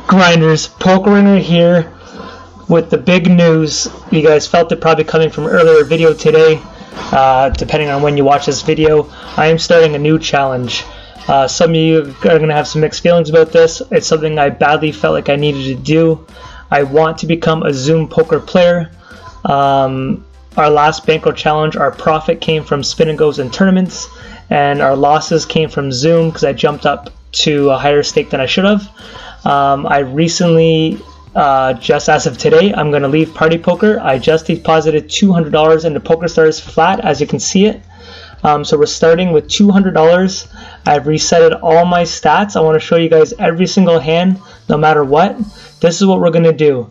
Grinders, Poker Winner here with the big news. You guys felt it probably coming from earlier video today. Depending on when you watch this video, I am starting a new challenge. Some of you are going to have some mixed feelings about this. It's something I badly felt like I needed to do. I want to become a Zoom poker player. Our last bankroll challenge, our profit came from spin and goes and tournaments, and our losses came from Zoom because I jumped up to a higher stake than I should have. I recently, just as of today, I'm going to leave Party Poker. I just deposited $200 into POKERSTARS flat, as you can see it. So we're starting with $200. I've resetted all my stats. I want to show you guys every single hand, no matter what. This is what we're going to do.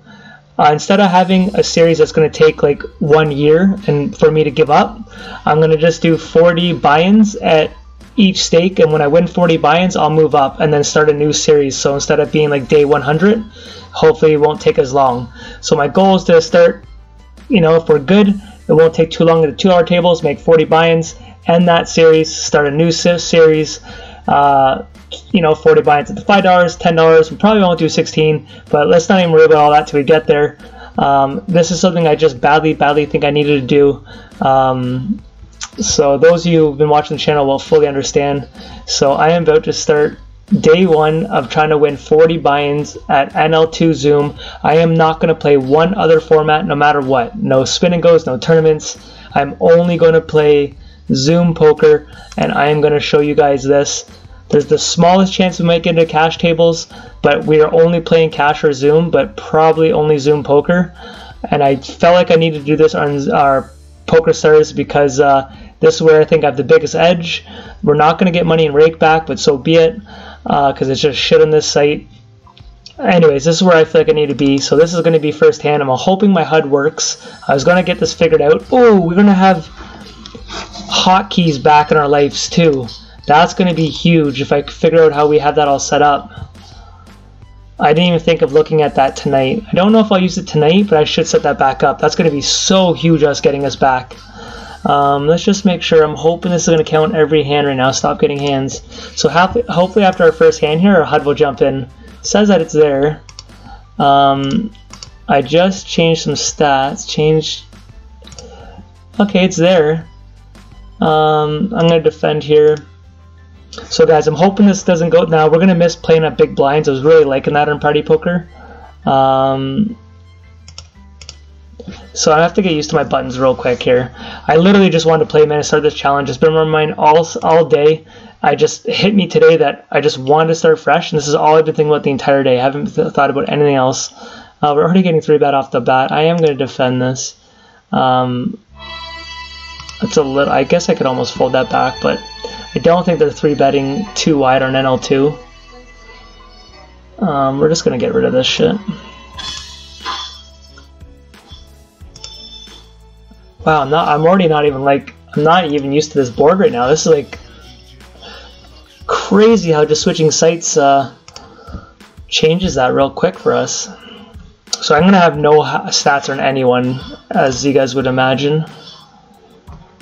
Instead of having a series that's going to take like 1 year and for me to give up, I'm going to just do 40 buy-ins at each stake, and when I win 40 buy-ins, I'll move up and then start a new series. So instead of being like day 100, hopefully it won't take as long. So my goal is to start, if we're good, it won't take too long at the 2 hour tables, make 40 buy-ins, end that series, start a new series. 40 buy-ins at the $5, $10. We probably won't do 16, but let's not even worry about all that till we get there. This is something I just badly think I needed to do. So those of you who've been watching the channel will fully understand. So I am about to start day 1 of trying to win 40 buy-ins at NL2 Zoom. I am not going to play one other format no matter what. No spin and goes, no tournaments. I'm only going to play Zoom poker, and I am going to show you guys this. There's the smallest chance we might get into cash tables, but we are only playing cash or Zoom, but probably only Zoom poker. And I felt like I needed to do this on our POKERSTARS because this is where I think I have the biggest edge. We're not going to get money in rake back, but so be it, because it's just shit on this site. Anyways, this is where I feel like I need to be. So this is going to be first hand. I'm hoping my HUD works. I was going to get this figured out. Oh, we're going to have hotkeys back in our lives too. That's going to be huge if I figure out how we have that all set up. I didn't even think of looking at that tonight. I don't know if I'll use it tonight, but I should set that back up. That's going to be so huge, us getting us back. Let's just make sure. I'm hoping this is going to count every hand right now. Stop getting hands. So hopefully after our first hand here, our HUD will jump in. It says that it's there. I just changed some stats. Okay, it's there. I'm going to defend here. So guys, I'm hoping this doesn't go. Now we're going to miss playing at big blinds. I was really liking that in Party Poker. So I have to get used to my buttons real quick here. I literally just wanted to play, man, to start this challenge. It's been on my mind all day. I just hit me today that I just wanted to start fresh, and this is all I've been thinking about the entire day. I haven't thought about anything else. We're already getting 3-bet off the bat. I am going to defend this. It's a little. I guess I could almost fold that back, but I don't think they're 3-betting too wide on NL2. We're just gonna get rid of this shit. Wow, I'm already not even like, I'm not even used to this board right now. This is like crazy how just switching sites changes that real quick for us. So I'm gonna have no stats on anyone, as you guys would imagine.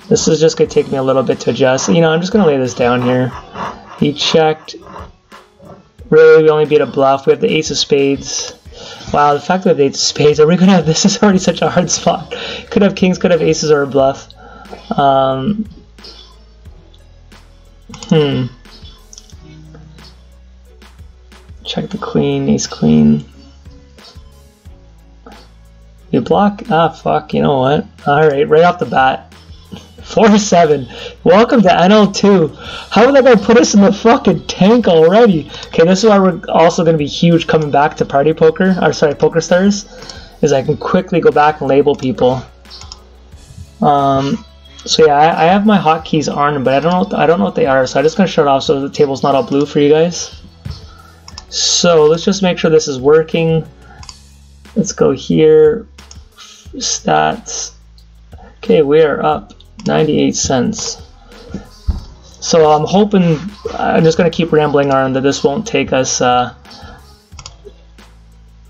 This is just going to take me a little bit to adjust. I'm just going to lay this down here. He checked. Really, we only beat a bluff. We have the ace of spades. Wow, the fact that we have the ace of spades. Are we going to have... This is already such a hard spot. Could have kings, could have aces, or a bluff. Check the queen, ace queen. You block? Ah, fuck. You know what? Alright, right off the bat. 4-7. Welcome to NL2. How did that guy put us in the fucking tank already? Okay, this is why we're also going to be huge coming back to Party Poker, or sorry, POKERSTARS, is I can quickly go back and label people. So yeah, I have my hotkeys on, but I don't know what they are, so I'm just going to shut it off so the table's not all blue for you guys. So let's just make sure this is working. Let's go here. Stats. Okay, we are up 98 cents. So I'm hoping, I'm just going to keep rambling on that this won't take us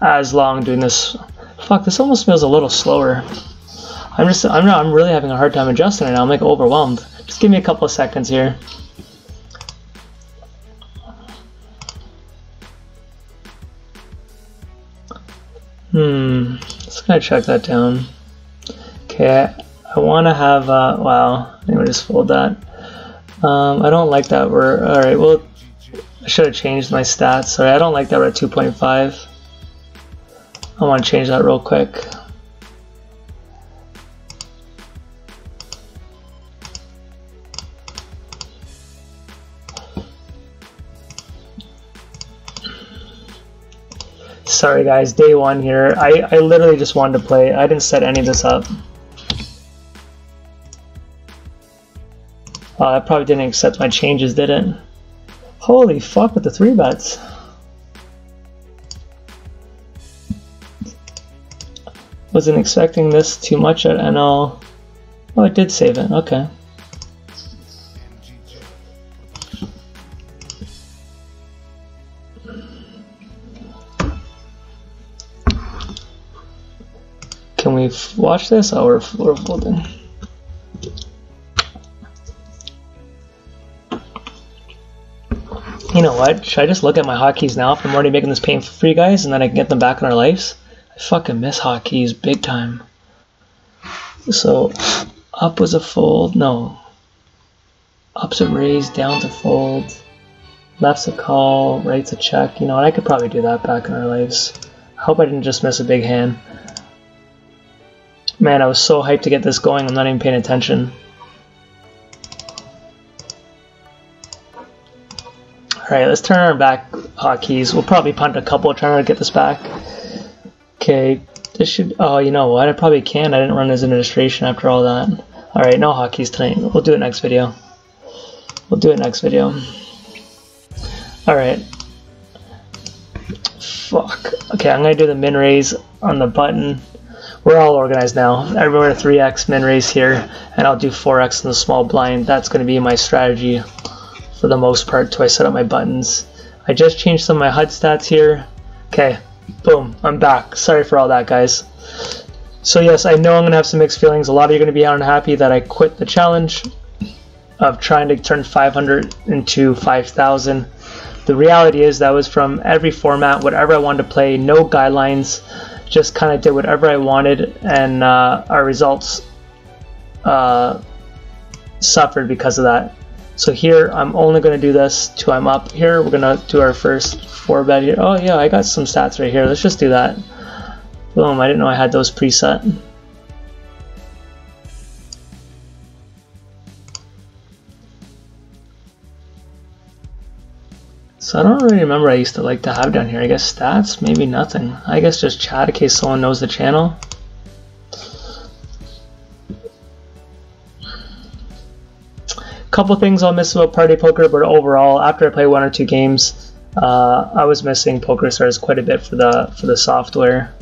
as long doing this. Fuck, this almost feels a little slower. I'm really having a hard time adjusting it now. I'm like overwhelmed. Just give me a couple of seconds here. Let's kind of check that down. Okay, I want to have, wow, I'm gonna just fold that. I don't like that we're, alright, well, I should have changed my stats. Sorry, I don't like that we're at 2.5. I want to change that real quick. Sorry guys, day one here. I literally just wanted to play. I didn't set any of this up. I probably didn't accept my changes, did it? Holy fuck with the 3 bets. Wasn't expecting this too much at NL. Oh, it did save it. Okay. Can we watch this? Oh, we're folding. You know what? Should I just look at my hotkeys now if I'm already making this painful for you guys, and then I can get them back in our lives? I fucking miss hotkeys big time. So, up was a fold. No. Up's a raise, down's a fold. Left's a call, right's a check. You know what? I could probably do that back in our lives. I hope I didn't just miss a big hand. Man, I was so hyped to get this going, I'm not even paying attention. Alright, let's turn our back hotkeys. We'll probably punt a couple trying to get this back. Okay, this should... Oh, you know what? I probably can. I didn't run as administration after all that. Alright, no hotkeys tonight. We'll do it next video. We'll do it next video. Alright. Fuck. Okay, I'm going to do the min raise on the button. We're all organized now. Everywhere 3x min raise here, and I'll do 4x in the small blind. That's going to be my strategy for the most part till I set up my buttons. I just changed some of my HUD stats here. Okay, boom, I'm back. Sorry for all that, guys. So yes, I know I'm going to have some mixed feelings. A lot of you are going to be unhappy that I quit the challenge of trying to turn 500 into 5,000. The reality is that was from every format, whatever I wanted to play, no guidelines. Just kind of did whatever I wanted, and our results suffered because of that. So here, I'm only going to do this till I'm up here. We're going to do our first 4-bet here. Oh yeah, I got some stats right here. Let's just do that. Boom, I didn't know I had those preset. So I don't really remember I used to like to have down here. I guess stats, maybe nothing. I guess just chat in case someone knows the channel. Couple things I'll miss about Party Poker, but overall, after I play 1 or 2 games, I was missing POKERSTARS quite a bit for the software.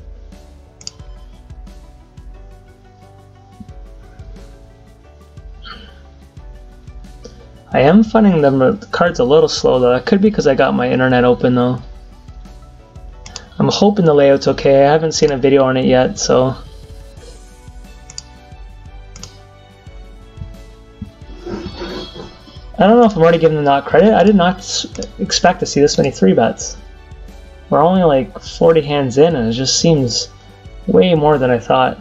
I am finding the cards a little slow though. That could be because I got my internet open though. I'm hoping the layout's okay. I haven't seen a video on it yet, so. I don't know if I'm already giving them that credit. I did not expect to see this many 3-bets. We're only like 40 hands in and it just seems way more than I thought.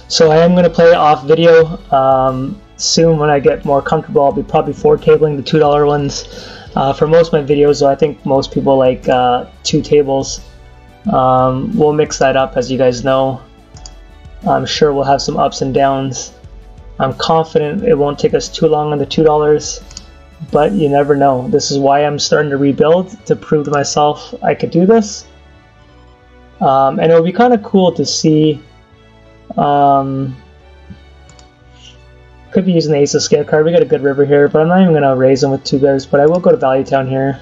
So I am going to play off video soon when I get more comfortable. I'll be probably 4-tabling the $2 ones. For most of my videos, though, I think most people like 2 tables. We'll mix that up, as you guys know. I'm sure we'll have some ups and downs. I'm confident it won't take us too long on the $2, but you never know. This is why I'm starting to rebuild, to prove to myself I could do this. And it would be kind of cool to see. Could be using the Ace of Scale card. We got a good river here, but I'm not even going to raise them with 2 bears, but I will go to Value Town here.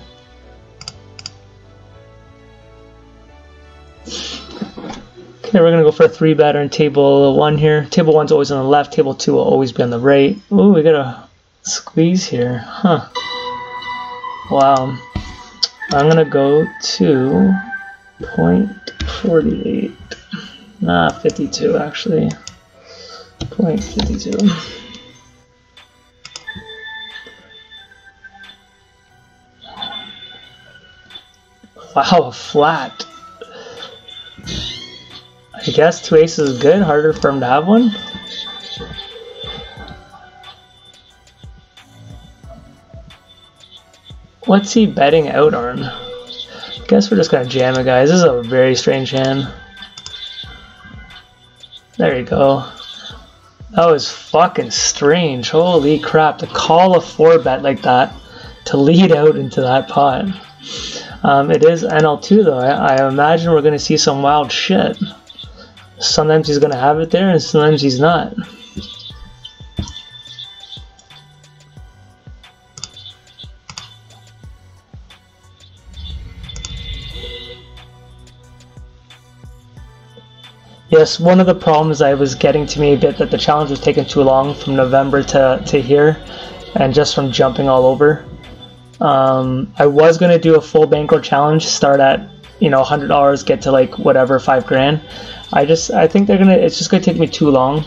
Okay, we're going to go for a 3-better in table 1 here. Table 1's always on the left, table 2 will always be on the right. Ooh, we got a squeeze here. Huh. Wow. I'm going to go to 0.48. Nah, 52 actually. 0.52. Wow, a flat. I guess 2 aces is good, harder for him to have one. What's he betting out on? Guess we're just gonna jam it, guys. This is a very strange hand. There you go. That was fucking strange. Holy crap, to call a 4-bet like that, to lead out into that pot. It is NL2 though. I imagine we're gonna see some wild shit. Sometimes he's gonna have it there and sometimes he's not. Yes, one of the problems I was getting to me a bit that the challenge was taking too long from November to here, and just from jumping all over. I was gonna do a full bankroll challenge, start at $100, get to like whatever 5 grand. I think it's just gonna take me too long.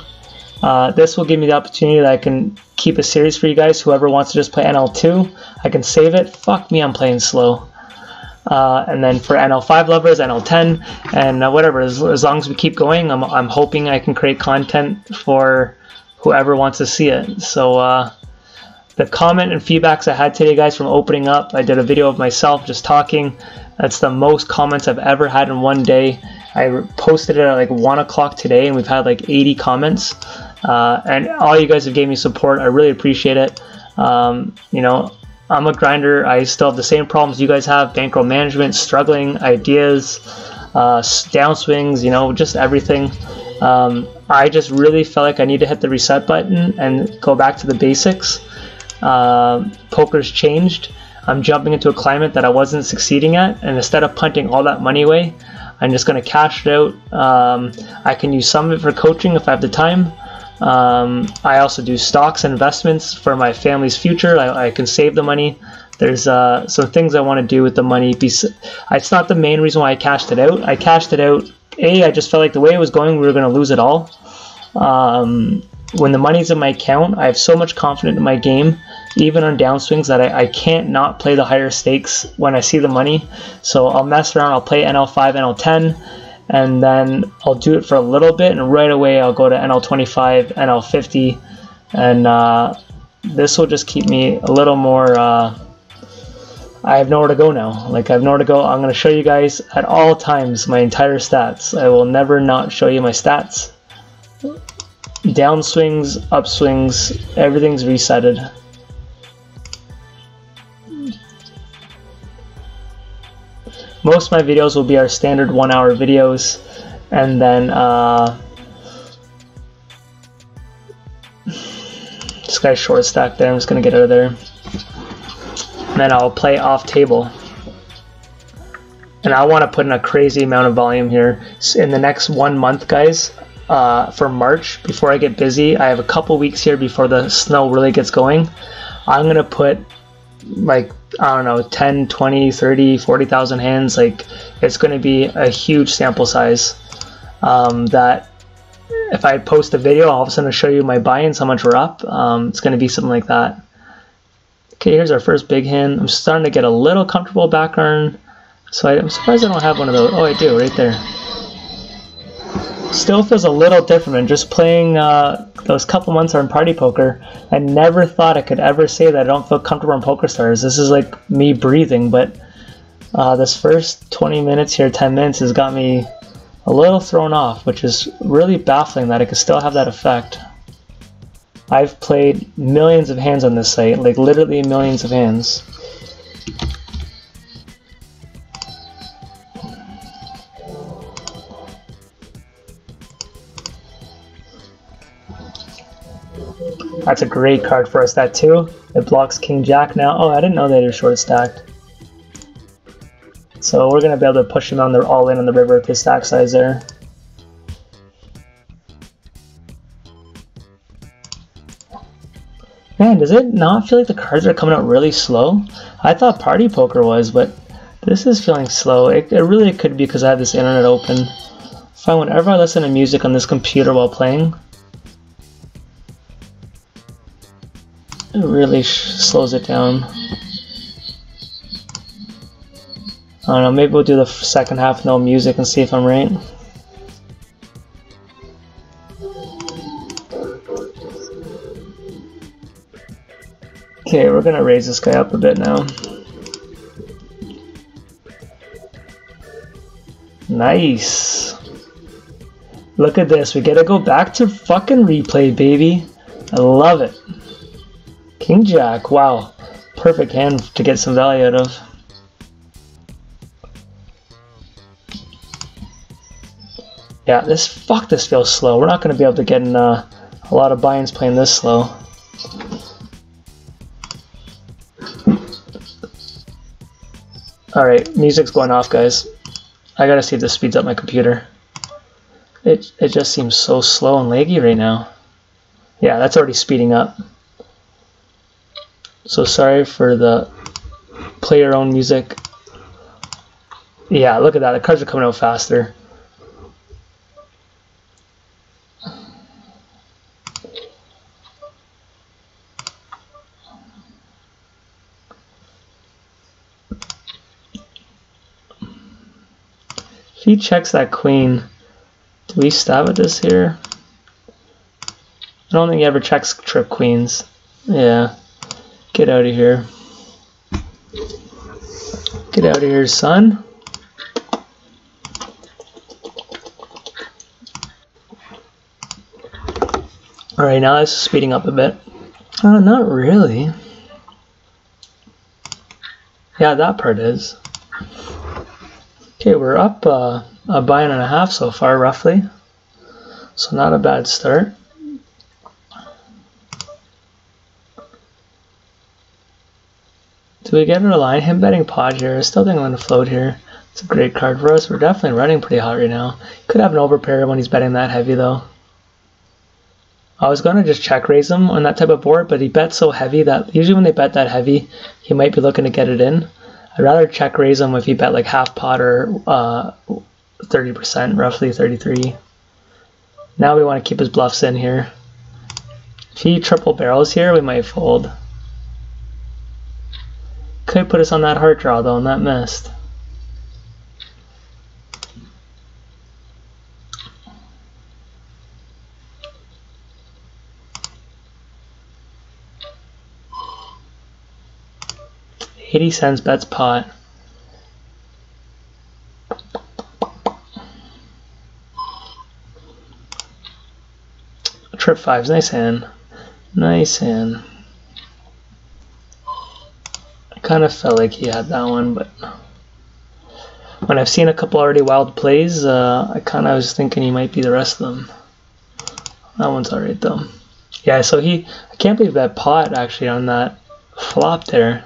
This will give me the opportunity that I can keep a series for you guys. Whoever wants to just play NL2, I can save it. Fuck me, I'm playing slow. And then for NL5 lovers, NL10, and whatever, as long as we keep going, I'm hoping I can create content for whoever wants to see it. So the comment and feedbacks I had today, guys, from opening up, I did a video of myself just talking. That's the most comments I've ever had in one day. I posted it at like 1 o'clock today, and we've had like 80 comments. And all you guys have gave me support. I really appreciate it. I'm a grinder. I still have the same problems you guys have: bankroll management, struggling, ideas, downswings, just everything. I just really felt like I need to hit the reset button and go back to the basics. Poker's changed. I'm jumping into a climate that I wasn't succeeding at, and instead of punting all that money away, I'm just going to cash it out. I can use some of it for coaching if I have the time. I also do stocks and investments for my family's future. I can save the money. There's some things I want to do with the money. It's not the main reason why I cashed it out. I cashed it out. I just felt like the way it was going, we were going to lose it all. When the money's in my account, I have so much confidence in my game, even on downswings, that I can't not play the higher stakes when I see the money. So I'll mess around. I'll play NL5, NL10. And then I'll do it for a little bit, and right away I'll go to NL25, NL50, and this will just keep me a little more, I have nowhere to go now. Like, I have nowhere to go. I'm going to show you guys at all times my entire stats. I will never not show you my stats. Downswings, upswings, everything's resetted. Most of my videos will be our standard 1-hour videos, and then this guy's short stack there. I'm just gonna get out of there, and then I'll play off table. And I want to put in a crazy amount of volume here in the next 1 month, guys. For March, before I get busy, I have a couple weeks here before the snow really gets going. I'm gonna put like, I don't know, 10, 20, 30, 40,000 hands. Like, it's going to be a huge sample size that if I post a video, all of a sudden show you my buy-ins, how much we're up. It's going to be something like that. Okay, here's our first big hand. I'm starting to get a little comfortable background, so I'm surprised I don't have one of those. Oh, I do, right there. Still feels a little different than just playing those couple months on Party Poker. I never thought I could ever say that I don't feel comfortable on PokerStars. This is like me breathing, but this first 20 minutes here, 10 minutes, has got me a little thrown off, which is really baffling that I could still have that effect. I've played millions of hands on this site, like literally millions of hands. That's a great card for us, that too. It blocks King Jack now. Oh, I didn't know they were short stacked. So we're going to be able to push him on the all in on the river with his stack size there. Man, does it not feel like the cards are coming out really slow? I thought Party Poker was, but this is feeling slow. It really could be because I have this internet open. I find whenever I listen to music on this computer while playing, it really slows it down. don't know, maybe we'll do the second half no music and see if I'm right. Okay, we're gonna raise this guy up a bit now. Nice. Look at this, we gotta go back to fucking replay, baby. I love it. King Jack, wow. Perfect hand to get some value out of. Yeah, this feels slow. We're not gonna be able to get in a lot of buy-ins playing this slow. Alright, music's going off, guys. I gotta see if this speeds up my computer. It just seems so slow and laggy right now. Yeah, that's already speeding up. So sorry for the play your own music. Yeah, look at that. The cards are coming out faster. If he checks that queen, do we stab at this here? I don't think he ever checks trip queens. Yeah. Get out of here. Get out of here, son. Alright, now this is speeding up a bit. Not really. Yeah, that part is. Okay, we're up a buy-in and a half so far, roughly. So not a bad start. Do we get an line? Him betting pod here. I still think I'm going to float here. It's a great card for us. We're definitely running pretty hot right now. Could have an overpair when he's betting that heavy though. I was going to just check raise him on that type of board, but he bets so heavy that usually when they bet that heavy, he might be looking to get it in. I'd rather check raise him if he bet like half pot or 30%, roughly 33. Now we want to keep his bluffs in here. If he triple barrels here, we might fold. Could put us on that heart draw though, and that missed. $0.80 bets pot. Trip fives, nice hand. Nice hand. I kind of felt like he had that one, but when I've seen a couple already wild plays, I kind of was thinking he might be the rest of them. That one's alright though. Yeah, so I can't believe that pot actually on that flop there.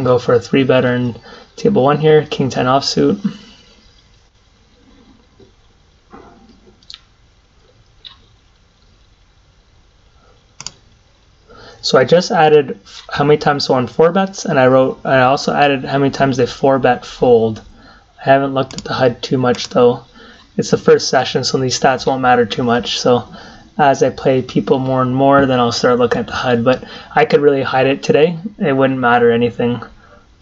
Go for a 3-better in table 1 here, king 10 offsuit. So I just added how many times someone 4-bets, and I also added how many times they 4-bet fold. I haven't looked at the HUD too much though. It's the first session, so these stats won't matter too much. So as I play people more and more, then I'll start looking at the HUD. But I could really hide it today. It wouldn't matter anything.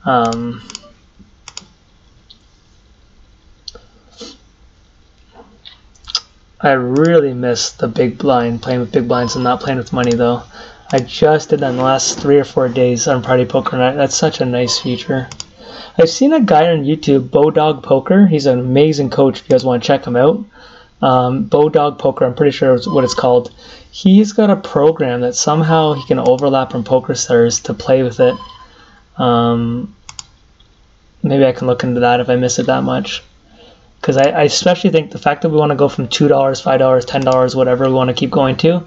I really miss the big blind, playing with big blinds and not playing with money though. I just did that in the last 3 or 4 days on Party Poker Night. That's such a nice feature. I've seen a guy on YouTube, Bowdog Poker. He's an amazing coach if you guys want to check him out. Bowdog Poker, I'm pretty sure is what it's called. He's got a program that somehow he can overlap from POKERSTARS to play with it. Maybe I can look into that if I miss it that much. Because I especially think the fact that we want to go from $2, $5, $10, whatever we want to keep going to,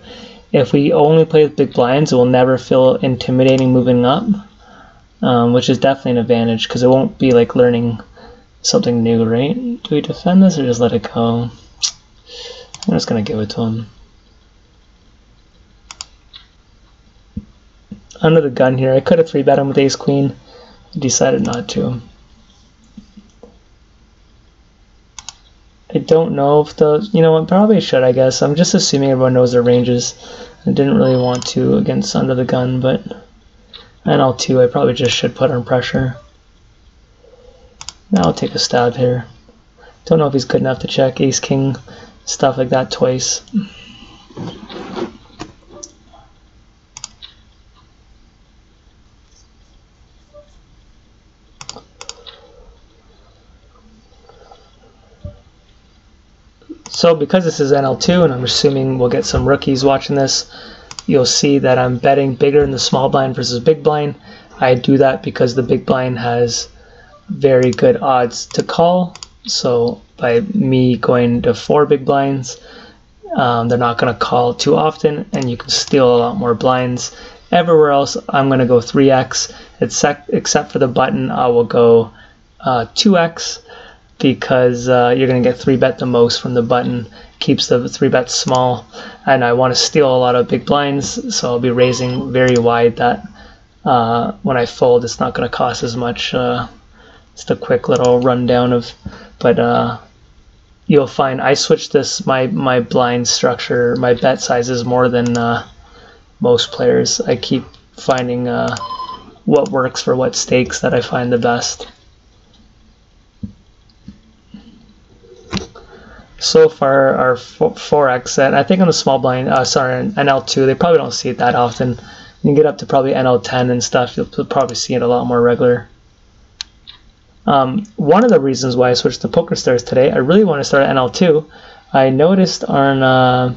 if we only play with big blinds, it will never feel intimidating moving up, which is definitely an advantage because it won't be like learning something new, right? Do we defend this or just let it go? I'm just going to give it to him. Under the gun here, I could have 3-bet him with ace queen. Decided not to. don't know if those, you know what, probably should, I guess. I'm just assuming everyone knows their ranges. I didn't really want to against under the gun, but NL2 I probably just should put on pressure. Now I'll take a stab here. Don't know if he's good enough to check ace king, stuff like that twice. So because this is NL2 and I'm assuming we'll get some rookies watching this, you'll see that I'm betting bigger in the small blind versus big blind. I do that because the big blind has very good odds to call. So by me going to 4 big blinds, they're not going to call too often, and you can steal a lot more blinds. Everywhere else, I'm going to go 3x, except for the button, I will go 2x, because you're going to get 3-bet the most from the button, keeps the 3-bet small, and I want to steal a lot of big blinds, so I'll be raising very wide that when I fold, it's not going to cost as much. Just a quick little rundown of, but you'll find I switched this, my blind structure, my bet sizes more than most players. I keep finding what works for what stakes that I find the best. So far our 4x set, I think on the small blind, sorry, NL2, they probably don't see it that often. You can get up to probably NL10 and stuff, you'll probably see it a lot more regular. One of the reasons why I switched to POKERSTARS today, I really want to start at NL2. I noticed on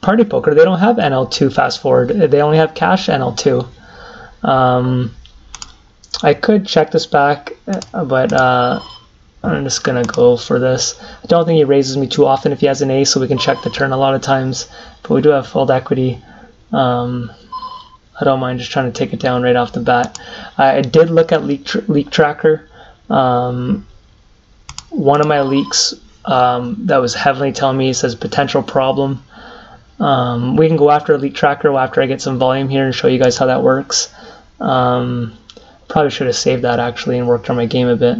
Party Poker, they don't have NL2 fast forward. They only have cash NL2. I could check this back, but I'm just going to go for this. I don't think he raises me too often if he has an ace, so we can check the turn a lot of times. But we do have fold equity. I don't mind just trying to take it down right off the bat. I did look at leak tracker. One of my leaks that was heavily telling me, it says potential problem. We can go after a leak tracker after I get some volume here and show you guys how that works. Probably should have saved that actually and worked on my game a bit.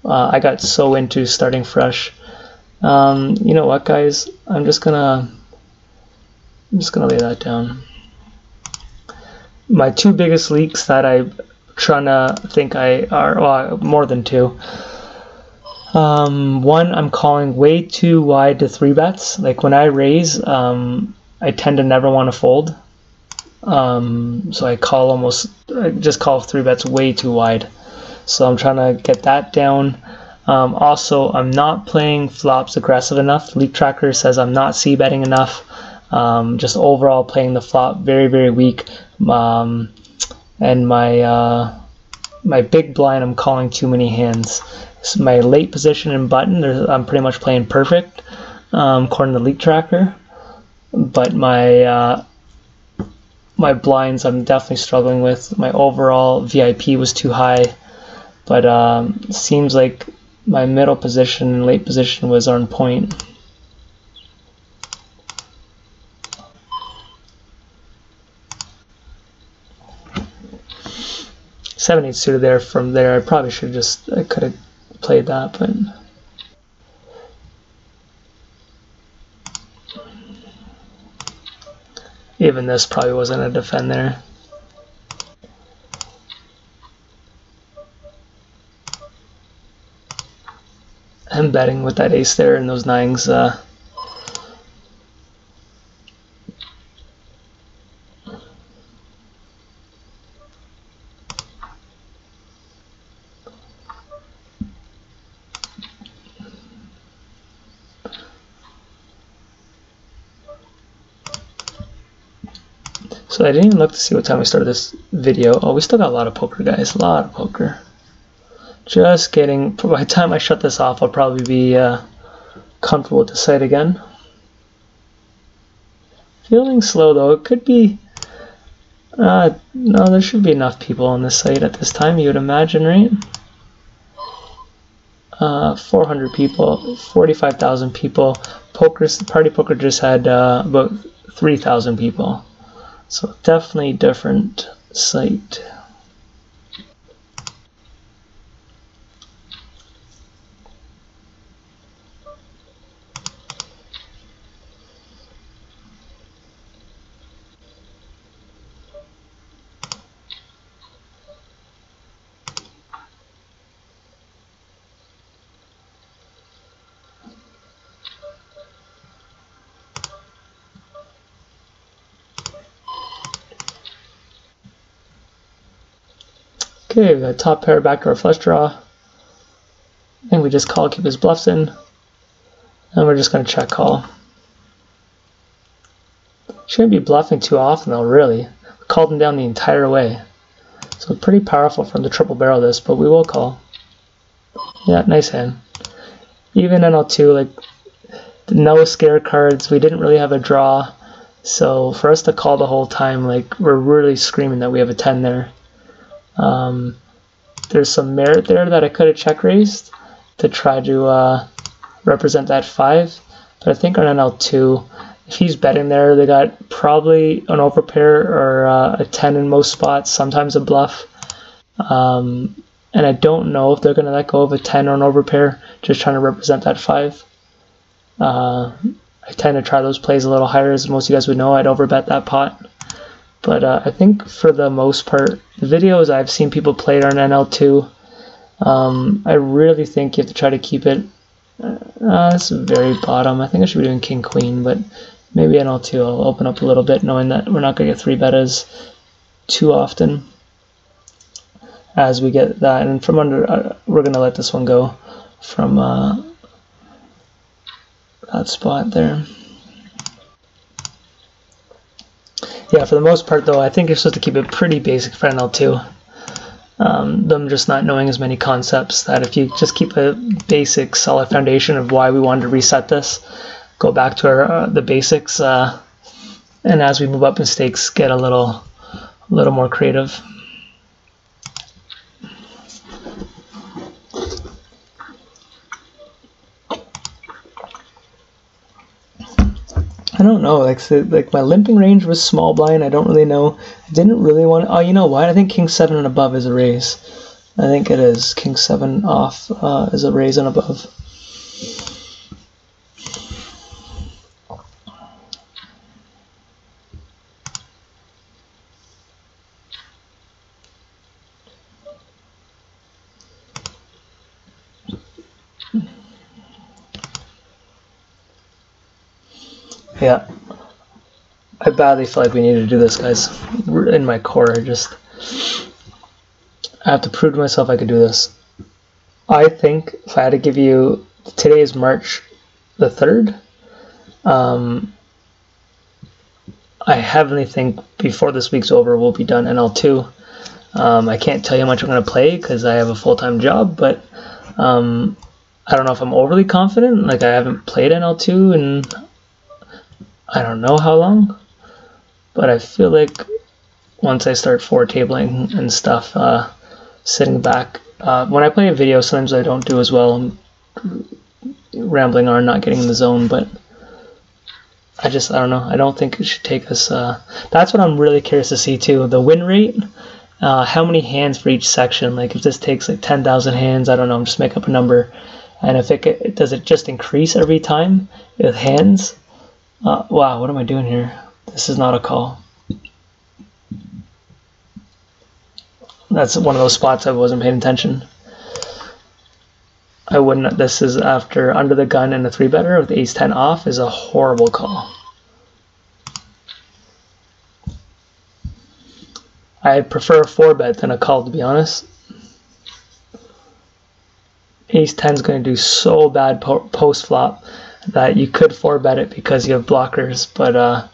I got so into starting fresh. You know what, guys? I'm just gonna lay that down. My 2 biggest leaks that I'm trying to think are more than 2. One, I'm calling way too wide to 3-bets. Like when I raise, I tend to never want to fold. So I just call 3-bets way too wide. So I'm trying to get that down. Also, I'm not playing flops aggressive enough. Leak tracker says I'm not c-betting enough. Just overall playing the flop very, very weak. And my big blind, I'm calling too many hands. So my late position and button, I'm pretty much playing perfect, according to leak tracker. But my blinds, I'm definitely struggling with. My overall VIP was too high, but seems like my middle position and late position was on point. 7-8 suited there. From there, I probably should I could have played that, but even this probably wasn't a defend there. I'm betting with that ace there and those 9s. So I didn't even look to see what time we started this video. Oh, we still got a lot of poker, guys. A lot of poker. Just kidding. By the time I shut this off, I'll probably be comfortable with the site again. Feeling slow though. It could be... no, there should be enough people on this site at this time, you would imagine, right? 400 people, 45,000 people. Party Poker just had about 3,000 people. So definitely different site. Okay, we got top pair, backdoor flush draw. I think we just call, keep his bluffs in. And we're just going to check call. Shouldn't be bluffing too often though, really. We called him down the entire way. So pretty powerful from the triple barrel this, but we will call. Yeah, nice hand. Even NL2, like, no scare cards. We didn't really have a draw. So for us to call the whole time, like, we're really screaming that we have a 10 there. There's some merit there that I could have check raised to try to represent that 5. But I think on NL2, if he's betting there, they got probably an overpair or a 10 in most spots, sometimes a bluff. And I don't know if they're going to let go of a 10 or an overpair, just trying to represent that 5. I tend to try those plays a little higher, as most of you guys would know. I'd overbet that pot. But I think for the most part, the videos I've seen people play it on NL2, I really think you have to try to keep it. That's very bottom. I think I should be doing king queen, but maybe NL2 I'll open up a little bit, knowing that we're not going to get 3-bettas too often as we get that. And from under, we're going to let this one go from that spot there. Yeah, for the most part though, I think you're supposed to keep it pretty basic for NL2. Them just not knowing as many concepts, that if you just keep a basic solid foundation of why we wanted to reset this, go back to our the basics, and as we move up in stakes, get a little more creative. I don't know, like my limping range was small blind. I don't really know. I didn't really want to, oh, you know what? I think king 7 and above is a raise. I think it is. King 7 off is a raise and above. Yeah, I badly feel like we need to do this, guys. In my core, I have to prove to myself I could do this. I think if I had to give you, today is March the 3rd. I heavily think before this week's over, we'll be done NL2. I can't tell you how much I'm going to play because I have a full-time job, but I don't know if I'm overly confident. Like, I haven't played NL2 and I don't know how long, but I feel like once I start forward tabling and stuff, sitting back, when I play a video, sometimes I don't do as well. I'm rambling on, not getting in the zone, but I don't know. I don't think it should take us. That's what I'm really curious to see too. The win rate, how many hands for each section. Like if this takes like 10,000 hands, I don't know. I'm just make up a number, and if it does it just increase every time with hands. Wow, what am I doing here? This is not a call. That's one of those spots I wasn't paying attention. I wouldn't. This is after under the gun and a 3-better with ace 10 off is a horrible call. I prefer a 4-bet than a call, to be honest. Ace 10 is going to do so bad post flop that you could 4-bet it because you have blockers, but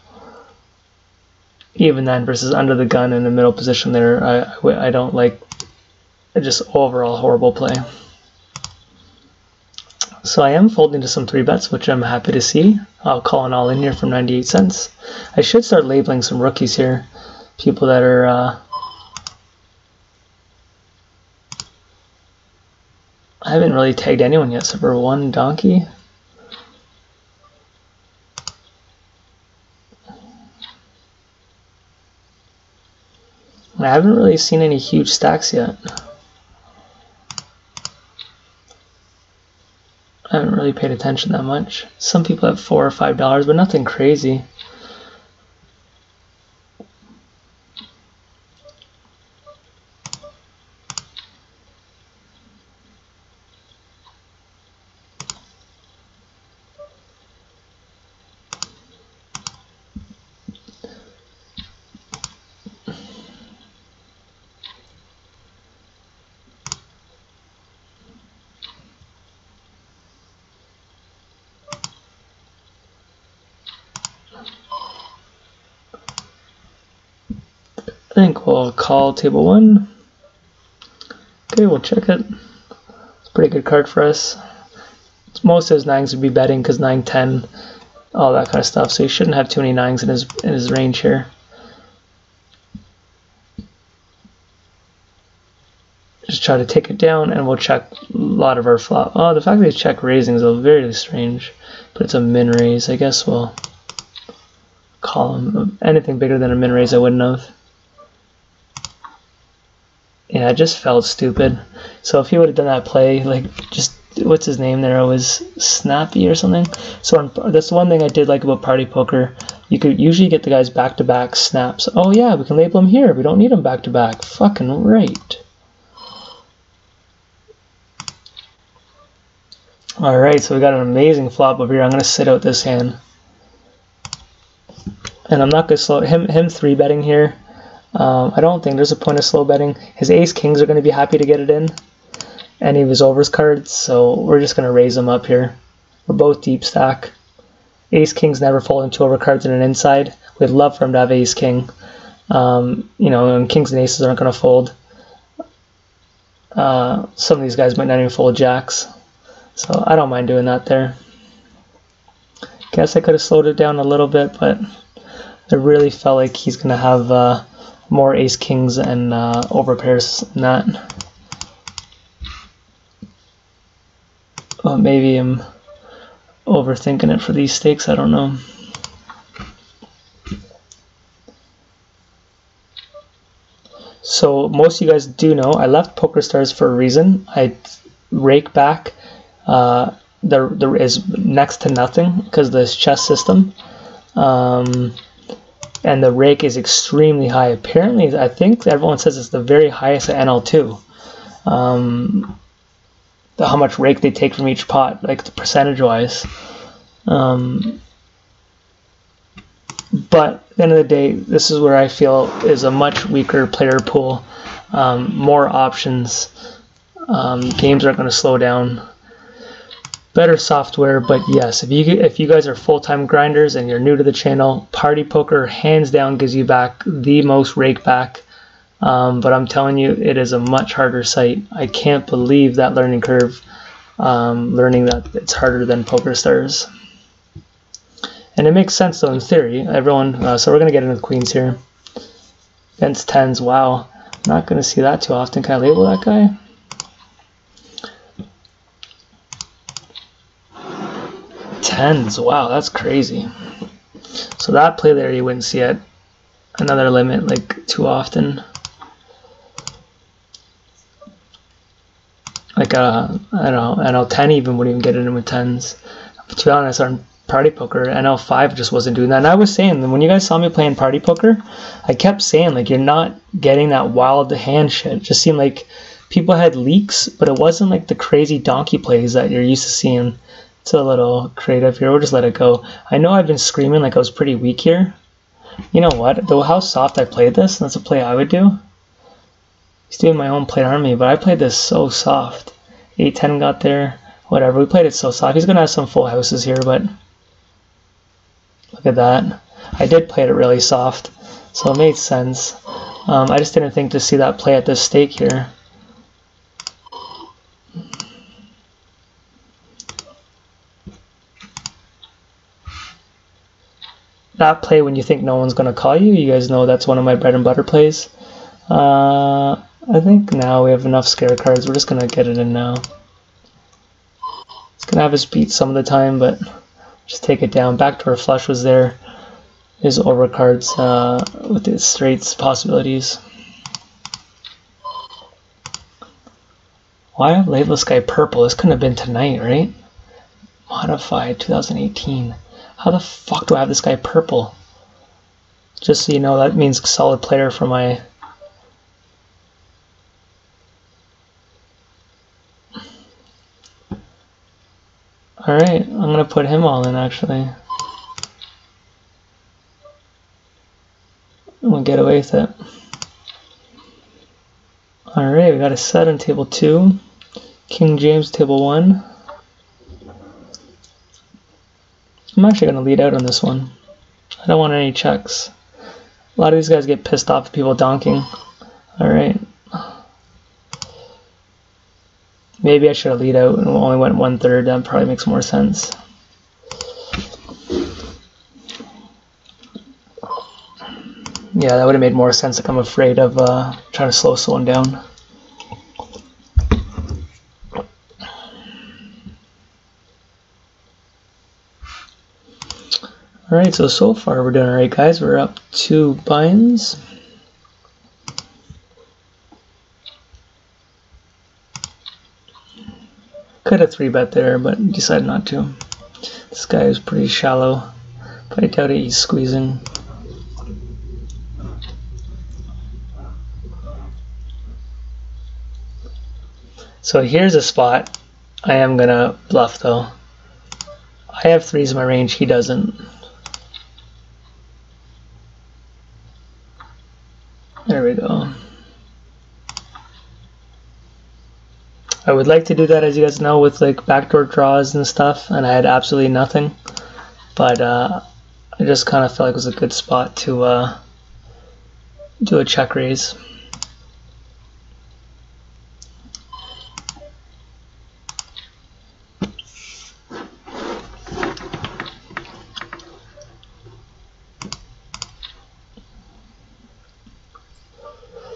even then versus under the gun in the middle position there, I don't like. Just overall horrible play. So I am folding to some 3-bets, which I'm happy to see. I'll call an all in here from 98 cents. I should start labeling some rookies here. People that are I haven't really tagged anyone yet except for one donkey. I haven't really seen any huge stacks yet. I haven't really paid attention that much. Some people have $4 or $5, but nothing crazy. think we'll call table 1. Okay, we'll check it. It's a pretty good card for us. Most of his 9s would be betting because 9, 10, all that kind of stuff. So he shouldn't have too many 9s in his range here. Just try to take it down, and we'll check a lot of our flop. Oh, the fact that they check raising is very strange, but it's a min raise. I guess we'll call him. Anything bigger than a min raise I wouldn't have. Yeah, it just felt stupid. So if he would have done that play, like just what's his name there? It was Snappy or something. So that's the one thing I did like about Party Poker. You could usually get the guys back-to-back snaps. Oh yeah, we can label them here. We don't need them back-to-back. Fucking right. Alright, so we got an amazing flop over here. I'm going to sit out this hand. And I'm not going to slow him 3-betting here. I don't think there's a point of slow betting. His ace-kings are going to be happy to get it in. Any of his overs cards, so we're just going to raise them up here. We're both deep stack. Ace-kings never fold into over cards in an inside. We'd love for him to have ace-king. You know, and kings and aces aren't going to fold. Some of these guys might not even fold jacks. So I don't mind doing that there. Guess I could have slowed it down a little bit, but I really felt like he's going to have more ace-kings and overpairs than that. Well, maybe I'm overthinking it for these stakes, I don't know. So most of you guys do know I left POKERSTARS for a reason. I rake back. There is next to nothing because of this chess system. And the rake is extremely high. Apparently, I think everyone says it's the very highest at NL2. How much rake they take from each pot, like the percentage-wise. But at the end of the day, this is where I feel is a much weaker player pool. More options. Games aren't going to slow down. Better software, but yes, if you guys are full-time grinders and you're new to the channel, Party Poker hands down gives you back the most rake back. But I'm telling you, it is a much harder site. I can't believe that learning curve, learning that it's harder than POKERSTARS. And it makes sense though in theory. Everyone, so we're gonna get into the queens here. Against 10s, wow. Not gonna see that too often. Can I label that guy? Tens, wow, that's crazy. So that play there you wouldn't see at another limit like too often. Like I don't know, NL10 even wouldn't even get it in with 10s. But to be honest, on Party Poker, NL5 just wasn't doing that. And I was saying, when you guys saw me playing Party Poker, I kept saying like you're not getting that wild hand shit. It just seemed like people had leaks, but it wasn't like the crazy donkey plays that you're used to seeing. It's a little creative here. We'll just let it go. I know I've been screaming like I was pretty weak here. You know what? Though how soft I played this, that's a play I would do. He's doing my own play army, but I played this so soft. 8-10 got there. Whatever. We played it so soft. He's gonna have some full houses here, but look at that. I did play it really soft, so it made sense. I just didn't think to see that play at this stake here. That play when you think no one's going to call you, you guys know that's one of my bread and butter plays. I think now we have enough scare cards. We're just going to get it in now. It's going to have us beat some of the time, but just take it down. Backdoor flush was there. His overcards with the straights possibilities. Why have labeled this guy purple? This couldn't have been tonight, right? Modified 2018. How the fuck do I have this guy purple? Just so you know, that means solid player for my... Alright, I'm going to put him all in actually. We'll get away with it. Alright, we got a set on table 2. King James, table 1. I'm actually going to lead out on this one. I don't want any checks. A lot of these guys get pissed off at people donking. Alright. Maybe I should have lead out and only went 1/3. That probably makes more sense. Yeah, that would have made more sense. Like I'm afraid of trying to slow someone down. Alright, so far we're doing alright, guys. We're up 2 binds. Could have 3-bet there, but decided not to. This guy is pretty shallow, but I doubt it he's squeezing. So here's a spot. I am gonna bluff though. I have 3s in my range, he doesn't. There we go. I would like to do that, as you guys know, with like backdoor draws and stuff, and I had absolutely nothing. But I just kind of felt like it was a good spot to do a check raise.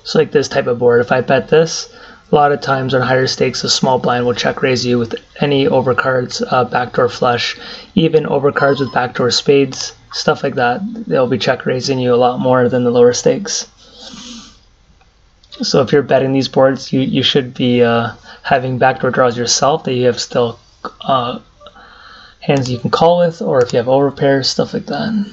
So like this type of board, if I bet this, a lot of times on higher stakes, a small blind will check raise you with any overcards, backdoor flush, even overcards with backdoor spades, stuff like that. They'll be check raising you a lot more than the lower stakes. So if you're betting these boards, you should be having backdoor draws yourself that you have still hands you can call with, or if you have overpairs, stuff like that.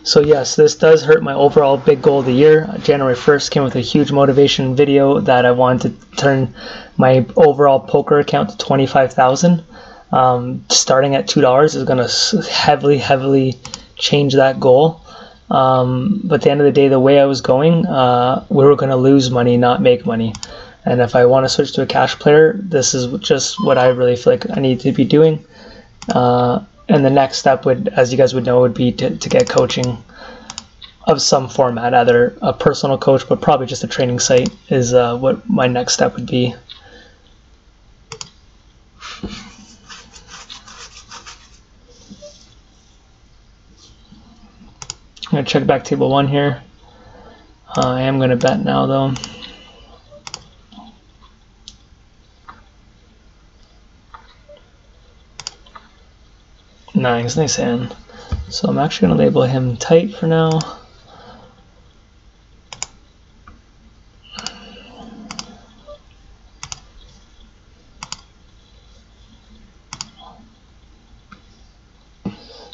So yes, this does hurt my overall big goal of the year. January 1st came with a huge motivation video that I wanted to turn my overall poker account to $25,000. Starting at $2 is going to heavily change that goal. But at the end of the day, the way I was going, we were going to lose money, not make money. And if I want to switch to a cash player, this is just what I really feel like I need to be doing. And the next step would, as you guys would know, would be to get coaching of some format, either a personal coach, but probably just a training site is what my next step would be. I'm going to check back table 1 here. I am going to bet now though. Nice hand. So I'm actually going to label him tight for now.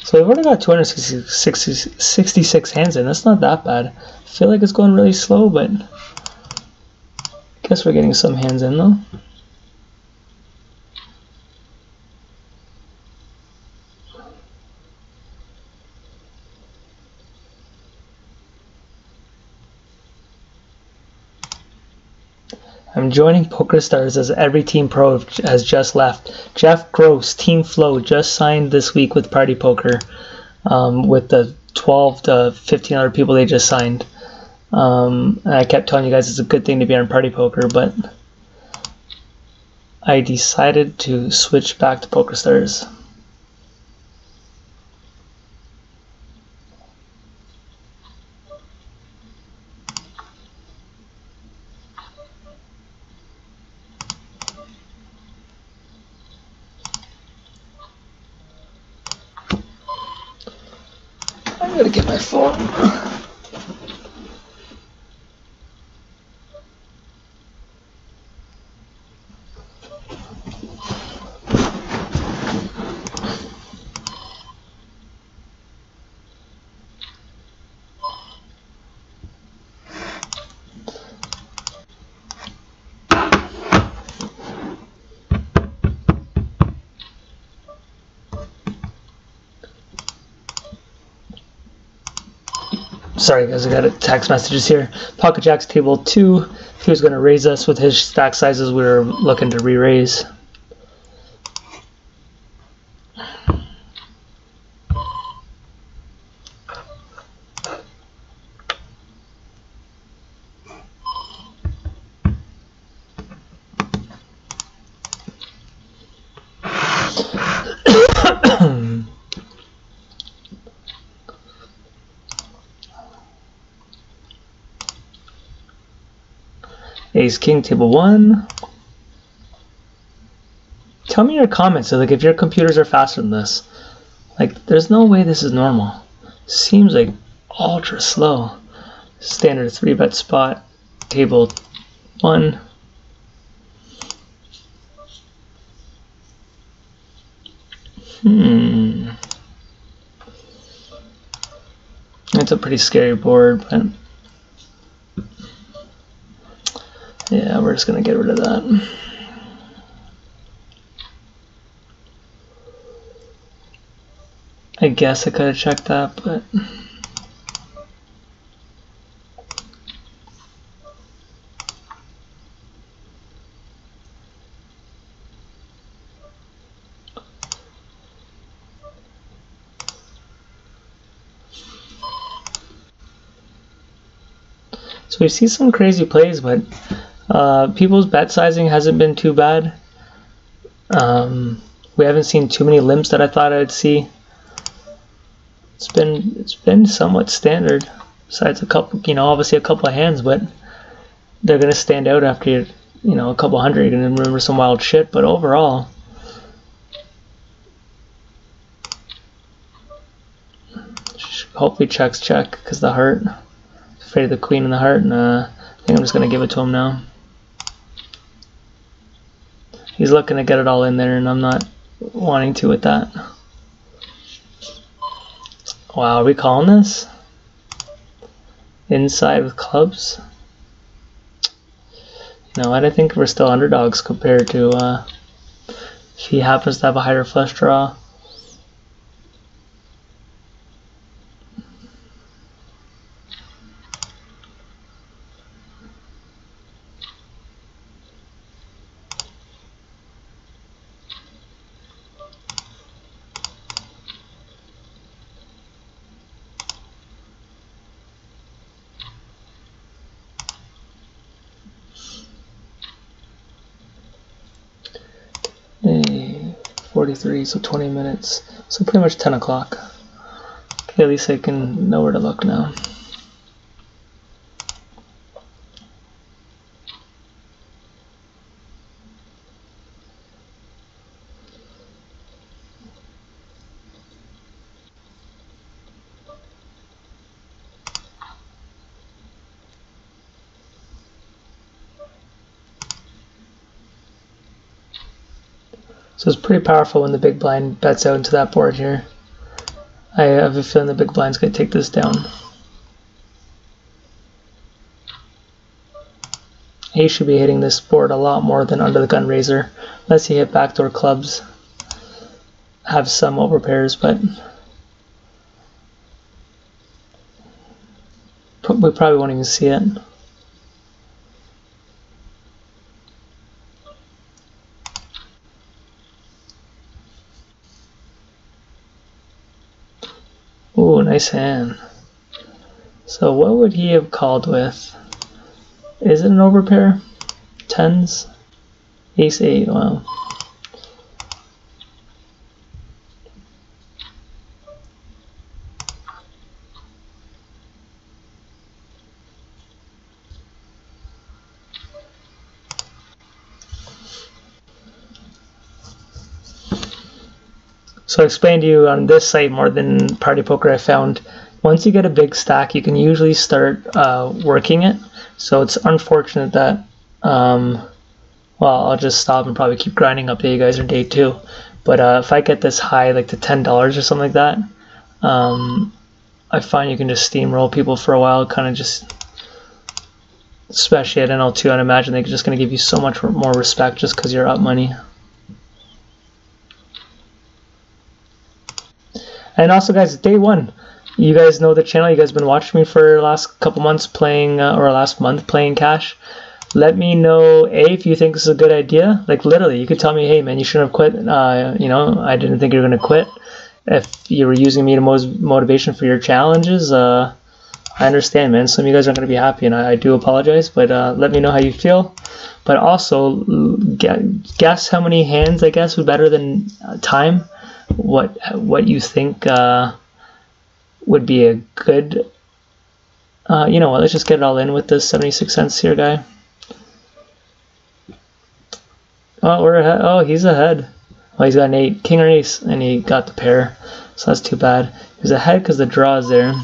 So we've already got 266 hands in. That's not that bad. I feel like it's going really slow, but I guess we're getting some hands in though. I'm joining POKERSTARS as every team pro has just left. Jeff Gross, Team Flow, just signed this week with Party Poker with the 12 to 15 other people they just signed. And I kept telling you guys it's a good thing to be on Party Poker, but I decided to switch back to POKERSTARS. I'm gonna get my phone. Sorry guys, I got a text messages here. Pocket Jack's table 2. He was going to raise us with his stack sizes. We were looking to re-raise. Ace King table 1. Tell me in your comments, so like if your computers are faster than this. Like there's no way this is normal. Seems like ultra slow. Standard 3-bet spot table 1. It's a pretty scary board, but yeah, we're just gonna get rid of that. I guess I could have checked that, but so we see some crazy plays, but people's bet sizing hasn't been too bad. We haven't seen too many limps that I thought I'd see. It's been somewhat standard. Besides a couple, obviously a couple of hands, but they're gonna stand out after a couple hundred. You're gonna remember some wild shit, but overall, hopefully checks check because the heart. Afraid of the queen and the heart, and I think I'm just gonna give it to him now. He's looking to get it all in there, and I'm not wanting to with that. Wow, are we calling this? Inside with clubs? No, I think we're still underdogs compared to if he happens to have a higher flush draw. Hey, 43, so 20 minutes. So pretty much 10 o'clock. Okay, at least I can know where to look now. So it's pretty powerful when the big blind bets out into that board here. I have a feeling the big blind's going to take this down. He should be hitting this board a lot more than under the gun raiser. Unless he hit backdoor clubs. Have some overpairs, but we probably won't even see it. Ooh, nice hand. So what would he have called with? Is it an overpair? Tens? Ace 8, wow. So I explained to you on this site more than Party Poker, I found once you get a big stack, you can usually start working it. So it's unfortunate that, well, I'll just stop and probably keep grinding up to you guys on day 2. But if I get this high, like to $10 or something like that, I find you can just steamroll people for a while, kind of just, especially at NL2, I'd imagine they're just going to give you so much more respect just because you're up money. And also, guys, day 1, You guys know the channel. You guys been watching me for the last couple months playing, or last month playing cash. Let me know, A, if you think this is a good idea. Like, literally, you could tell me, hey, man, you shouldn't have quit. You know, I didn't think you were going to quit. If you were using me to motivation for your challenges, I understand, man. Some of you guys aren't going to be happy, and I do apologize. But let me know how you feel. But also, guess how many hands, I guess, would be better than time. What you think would be a good... you know what, let's just get it all in with this 76 cents here, guy. Oh, we're ahead. Oh, he's ahead. Well, he's got an 8, king or ace, and he got the pair, so that's too bad. He was ahead because the draw is there.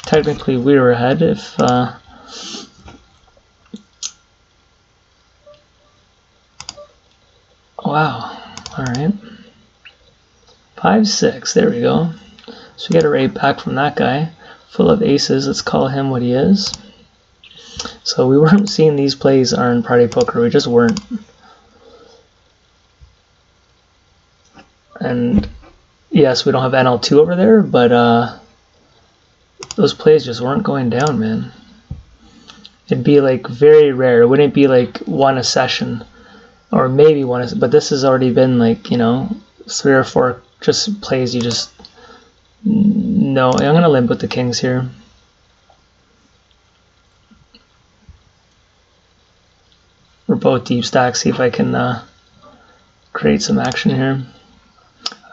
Technically, we were ahead if... Wow. Alright. 5-6, there we go. So we get a rate back from that guy. Full of aces, let's call him what he is. So we weren't seeing these plays on Party Poker, we just weren't. And yes, we don't have NL2 over there, but those plays just weren't going down, man. It'd be like very rare. It wouldn't be like one a session, or maybe one, but this has already been like, you know, 3 or 4 just plays you just... No, I'm going to limp with the kings here. We're both deep stacks, see if I can create some action here.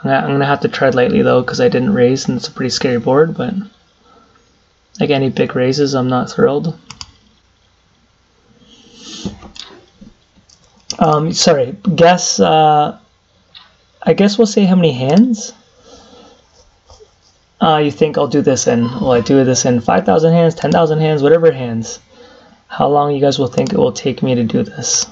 I'm going to have to tread lightly though, because I didn't raise, and it's a pretty scary board, but like any big raises, I'm not thrilled. Sorry, guess, I guess we'll say how many hands you think I'll do this in. Will I do this in 5,000 hands, 10,000 hands, whatever hands? How long you guys will think it will take me to do this?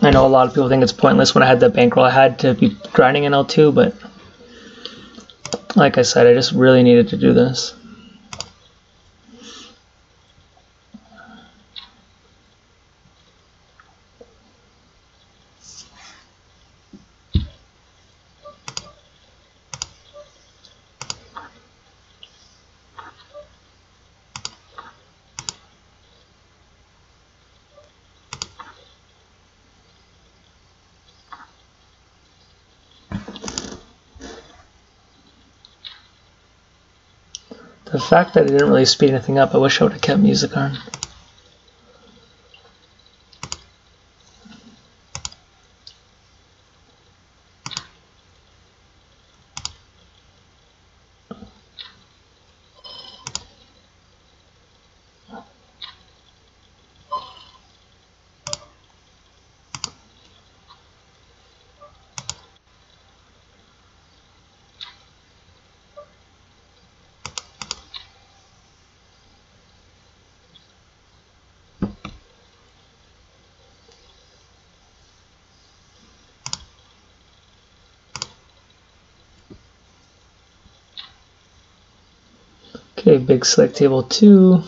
I know a lot of people think it's pointless. When I had that bankroll, I had to be grinding in L2, but like I said, I just really needed to do this. The fact that it didn't really speed anything up, I wish I would have kept music on. Okay, big select table 2.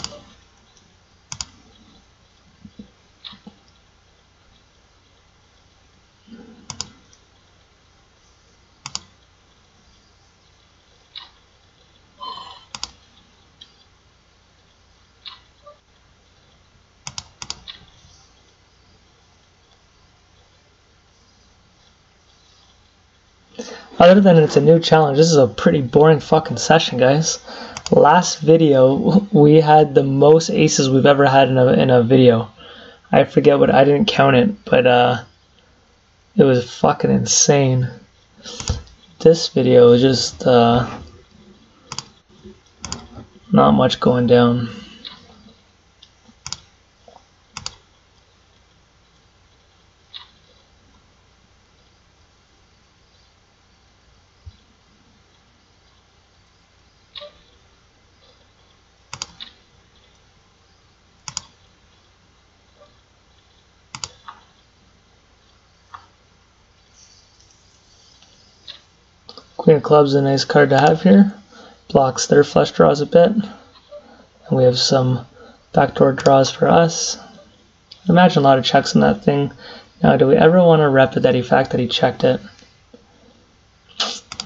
Other than it's a new challenge, this is a pretty boring fucking session, guys. Last video, we had the most aces we've ever had in a video. I forget what, I didn't count it, but it was fucking insane. This video is just not much going down. Queen of Clubs is a nice card to have here. blocks their flush draws a bit. And we have some backdoor draws for us. Imagine a lot of checks on that thing. Now, do we ever want to rep the fact that he checked it?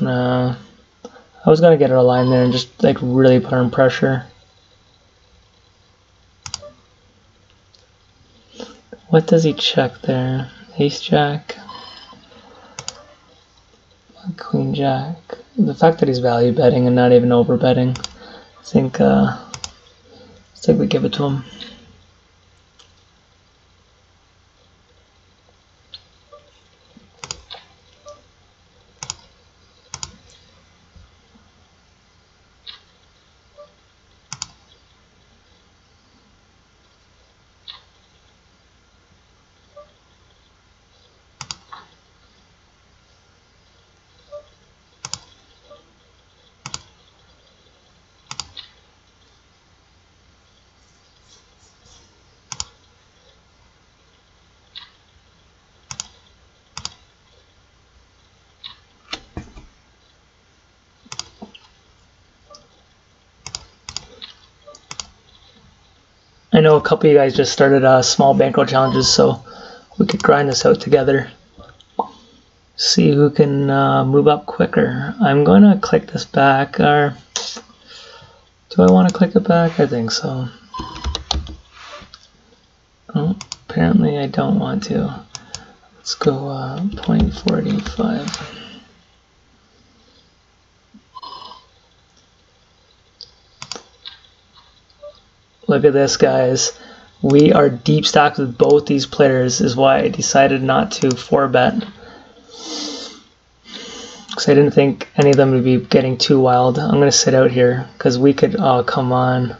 No. I was going to get her a line there and just like really put her in pressure. What does he check there? Ace Jack. Queen Jack. The fact that he's value betting and not even over betting, I think we give it to him. I know a couple of you guys just started small bankroll challenges, so we could grind this out together. See who can move up quicker. I'm going to click this back, or do I want to click it back? I think so. Oh, apparently I don't want to. Let's go 0.45. Look at this, guys. We are deep stacked with both these players, is why I decided not to 4-bet. Because I didn't think any of them would be getting too wild. I'm going to sit out here, because we could, oh, come on.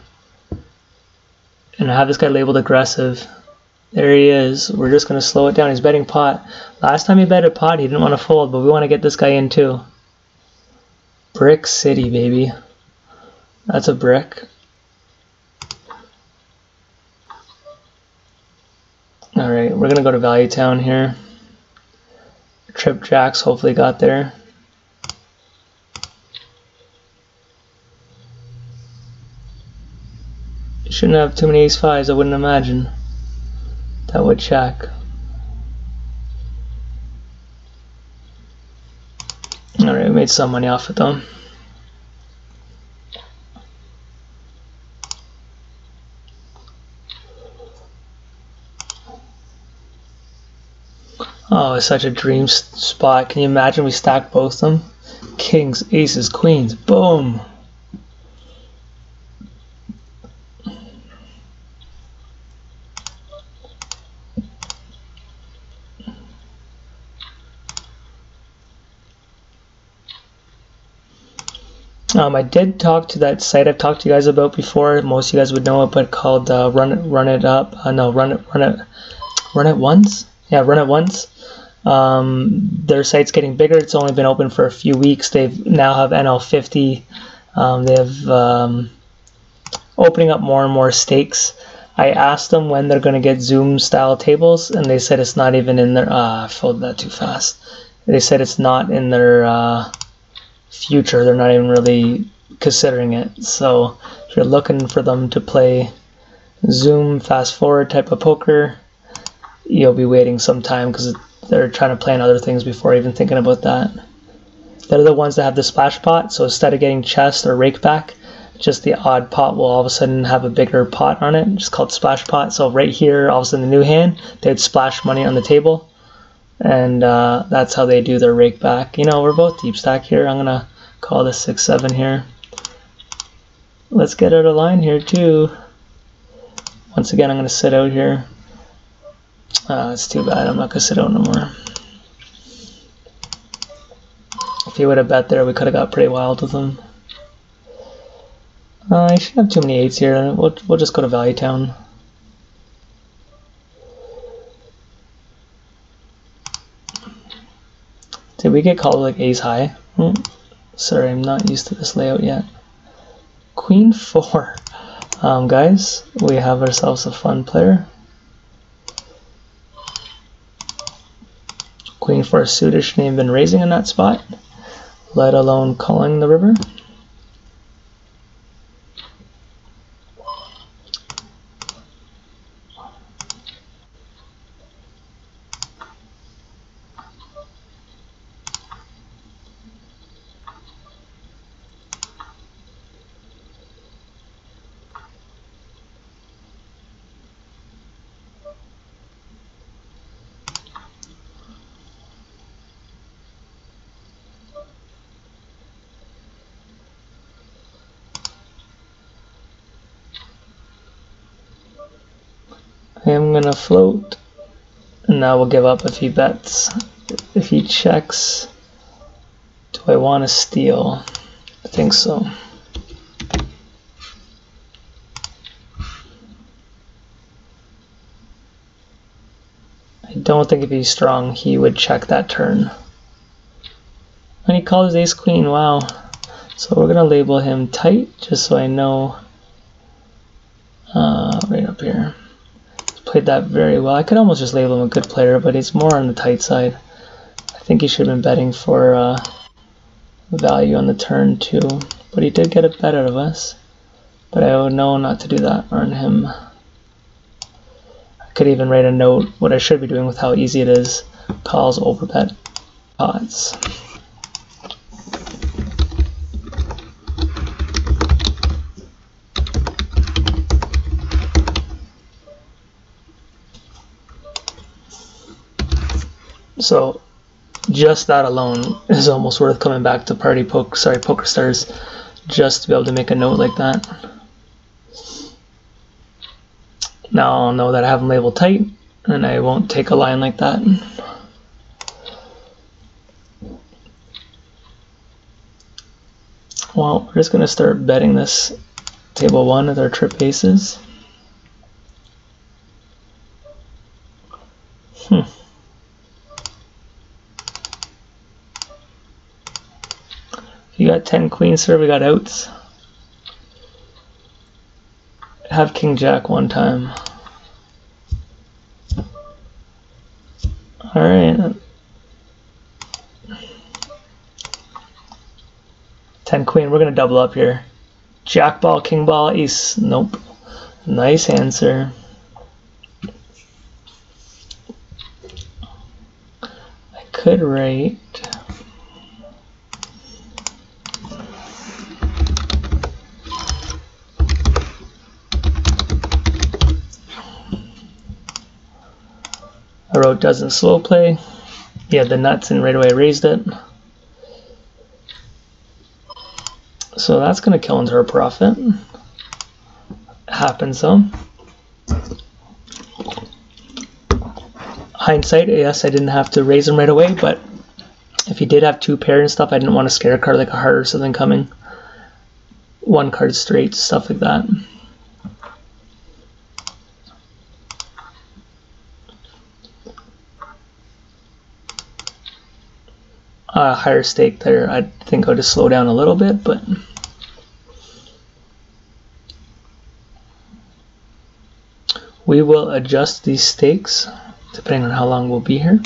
And I have this guy labeled aggressive. There he is. We're just going to slow it down. He's betting pot. Last time he betted pot, he didn't want to fold, but we want to get this guy in too. Brick City, baby. That's a brick. Alright, we're going to go to Value Town here. Trip Jacks hopefully got there. Shouldn't have too many ace-5s, I wouldn't imagine. That would check. Alright, we made some money off it though. Oh, it's such a dream spot. Can you imagine we stacked both of them? Kings, aces, queens, boom! I did talk to that site I've talked to you guys about before. Most of you guys would know it, but called Run It Once. Yeah, Run It Once. Their site's getting bigger. It's only been open for a few weeks. They now have NL50. They have opening up more and more stakes. I asked them when they're going to get Zoom style tables, and they said it's not even in their. I folded that too fast. They said it's not in their future. They're not even really considering it. So if you're looking for them to play Zoom fast forward type of poker, you'll be waiting some time because they're trying to plan other things before even thinking about that. They're the ones that have the splash pot, so instead of getting chest or rake back, just the odd pot will all of a sudden have a bigger pot on it, just called splash pot. So right here, all of a sudden the new hand, they'd splash money on the table, and that's how they do their rake back. You know, we're both deep stack here. I'm gonna call this 6-7 here. Let's get out of line here too. Once again, I'm gonna sit out here. It's too bad. I'm not gonna sit out no more. If he would have bet there, we could have got pretty wild with him. I shouldn't have too many 8s here. We'll just go to Value Town. Did we get called like ace high? Sorry, I'm not used to this layout yet. Queen 4. Guys, we have ourselves a fun player. Queen 4 suited shouldn't even been raising in that spot, let alone calling the river. I'm gonna float, and now we'll give up if he bets. If he checks, do I want to steal? I think so. I don't think if he's strong, he would check that turn. And he called his ace queen, wow. So we're gonna label him tight, just so I know. Right up here. He's played that very well. I could almost just label him a good player, but he's more on the tight side. I think he should have been betting for value on the turn too. But he did get a bet out of us. But I would know not to do that on him. I could even write a note what I should be doing with how easy it is. Calls overbet pots. So just that alone is almost worth coming back to PokerStars just to be able to make a note like that. Now I'll know that I have them labeled tight and I won't take a line like that. Well, we're just going to start betting this table 1 with our trip aces. You got 10 queens, sir. We got outs. Have king jack one time. All right. 10 queen. We're gonna double up here. Jack ball, king ball, ace. Nope. Nice answer. I could write. I wrote doesn't slow play. He had the nuts and right away I raised it. So that's going to kill into our profit. Happens though. Hindsight, yes, I didn't have to raise him right away, but if he did have 2 pair and stuff, I didn't want to scare a card like a heart or something coming. 1 card straight, stuff like that. Higher stake there. I think I'll just slow down a little bit, but we will adjust these stakes depending on how long we'll be here.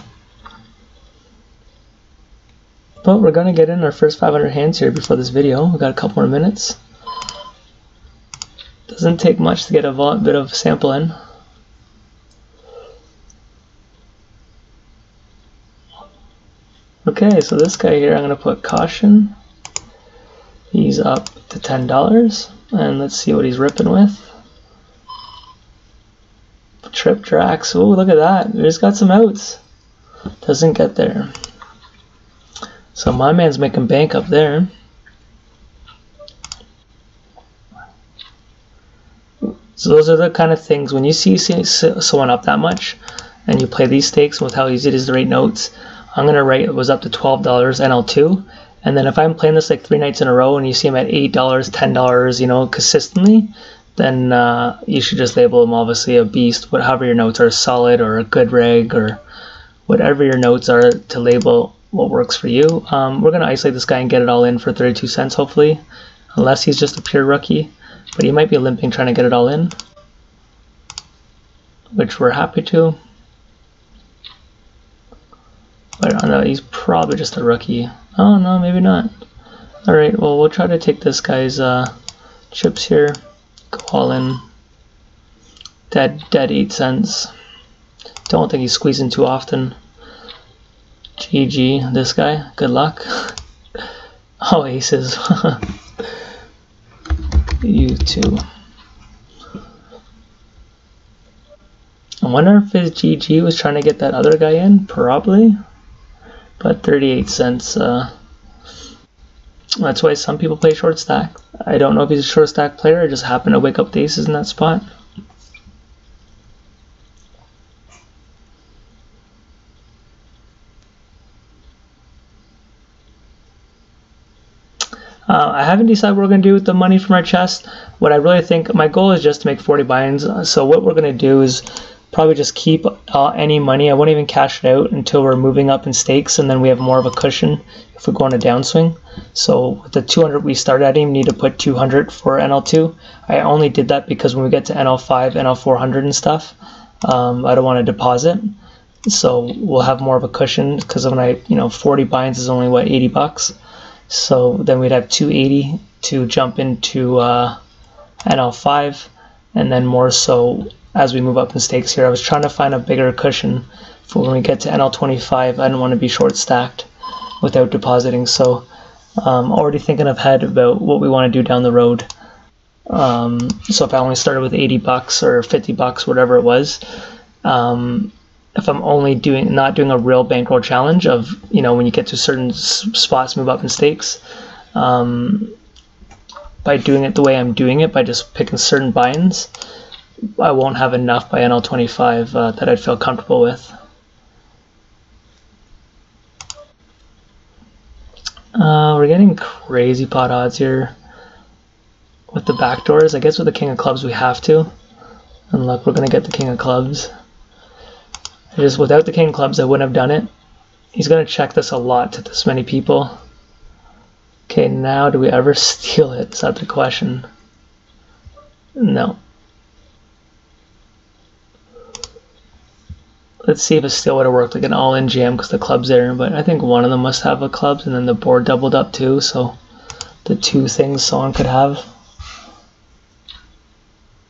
But we're gonna get in our first 500 hands here before this video. We got a couple more minutes. Doesn't take much to get a bit of sample in. Okay, so this guy here, I'm going to put caution. He's up to $10, and let's see what he's ripping with. Trip tracks. Oh, look at that. He's got some outs. Doesn't get there. So my man's making bank up there. So those are the kind of things, when you see someone up that much, and you play these stakes with how easy it is to write notes, I'm going to write it was up to $12 NL2, and then if I'm playing this like 3 nights in a row and you see him at $8, $10, you know, consistently, then you should just label him obviously a beast, however your notes are, solid or a good reg or whatever your notes are to label what works for you. We're going to isolate this guy and get it all in for 32 cents hopefully, unless he's just a pure rookie, but he might be limping trying to get it all in, which we're happy to. But I don't know, he's probably just a rookie. Oh no, maybe not. Alright, well we'll try to take this guy's chips here. Go all in. Dead 8 cents. Don't think he's squeezing too often. GG, this guy. Good luck. Oh, aces. You too. I wonder if his GG was trying to get that other guy in. Probably. But 38 cents. That's why some people play short stack. I don't know if he's a short stack player or just happened to wake up the aces in that spot. I haven't decided what we're going to do with the money from our chest. What I really think, my goal is just to make 40 buy-ins. So what we're going to do is probably just keep any money. I won't even cash it out until we're moving up in stakes, and then we have more of a cushion if we go on a downswing. So with the 200 we started, I didn't even need to put 200 for NL2. I only did that because when we get to NL5, NL400 and stuff, I don't want to deposit. So we'll have more of a cushion because when 40 buy-ins is only what, 80 bucks. So then we'd have 280 to jump into NL5, and then more so as we move up in stakes here. I was trying to find a bigger cushion for when we get to NL25. I didn't want to be short stacked without depositing, so already thinking ahead about what we want to do down the road. So if I only started with 80 bucks or 50 bucks, whatever it was, if I'm only not doing a real bankroll challenge of, when you get to certain spots, move up in stakes, by doing it the way I'm doing it, by just picking certain buy-ins, I won't have enough by NL25 that I'd feel comfortable with. We're getting crazy pot odds here with the backdoors. I guess with the king of clubs we have to. And look, we're going to get the king of clubs. Without the king of clubs I wouldn't have done it. He's going to check this a lot to this many people. Okay, now do we ever steal it? Is that the question? No. Let's see if a steal would have worked, like an all-in jam because the club's there, but I think one of them must have a clubs, and then the board doubled up too, so the two things someone could have.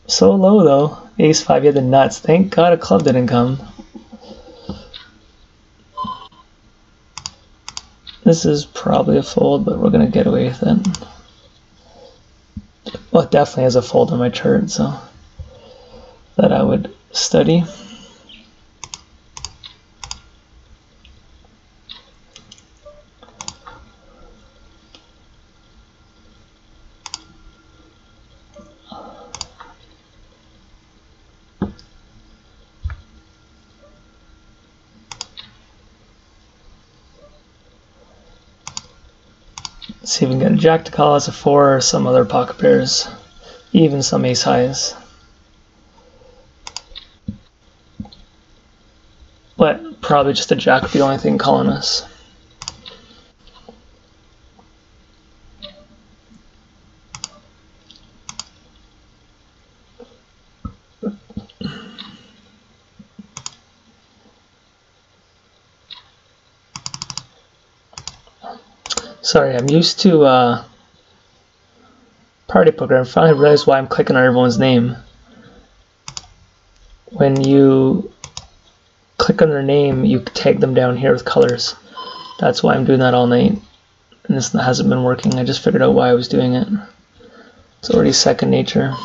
So low though. Ace-5, you had the nuts. Thank God a club didn't come. This is probably a fold, but we're going to get away with it. Well, it definitely has a fold on my chart, so that I would study. Let's see if we can get a jack to call as a 4 or some other pocket pairs, even some ace highs. But probably just a jack would be the only thing calling us. Sorry, I'm used to party poker. I finally realized why I'm clicking on everyone's name. When you click on their name, you tag them down here with colors. That's why I'm doing that all night. And this hasn't been working. I just figured out why I was doing it. It's already second nature.